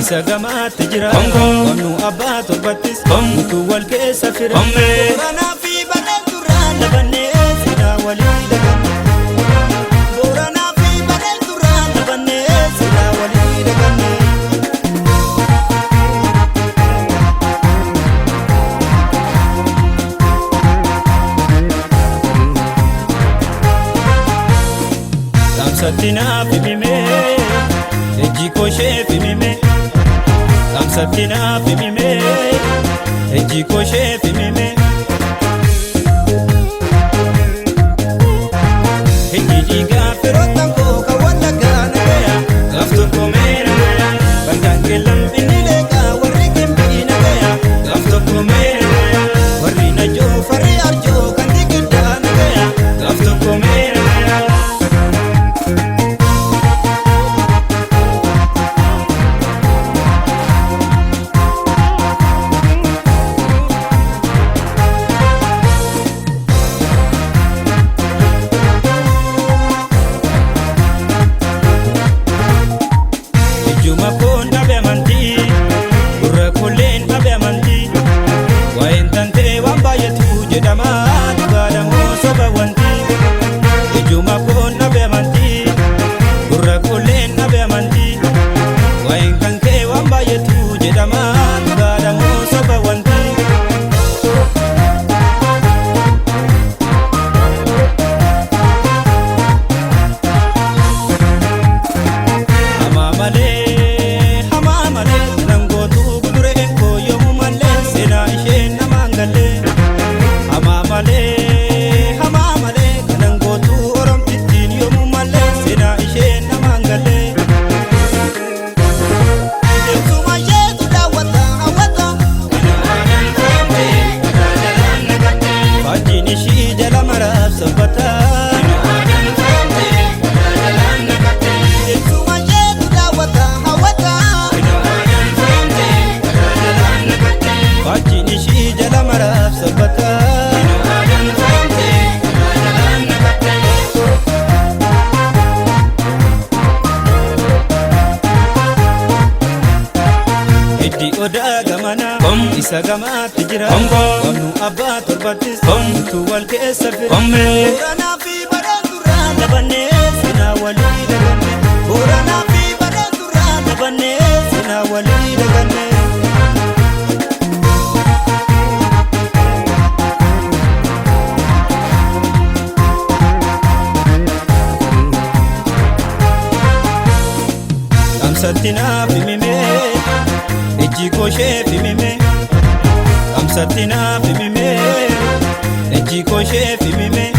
Isa gamatti jira Wamnu abbaa torbattis Mutu wal keessa fira Booranaa fi bareedurraa Labannee sinaa walii daganne Booranaa fi bareedurraa Labannee sinaa walii daganne Tamsatti naaf himimee Ejji koshee himimee Tamsatti naaf himimee Ejji koshee himimee Ejji dhiigaa firootaan koo kan wallaggaa nagaya Gaaf tokko meera nagaya Bandaan keellam inni leeqaa warri gimbii nagaya Gaaf tokko meera nagaya Warri najoo farri arjoo kan digirdaa nagaya Gaaf tokko meera nagaya Odaa gamana isa gamatti jira Wamnu abbaa torbattis Mutu wal keessa fira Booranaa fi bareedurraa Labannee sinaa walii daganne Booranaa fi bareedurraa Labannee sinaa walii daganne Tamsatti naaf himimee Ejji koshee himimee Tamsatti naaf himimee Ejji koshee himimee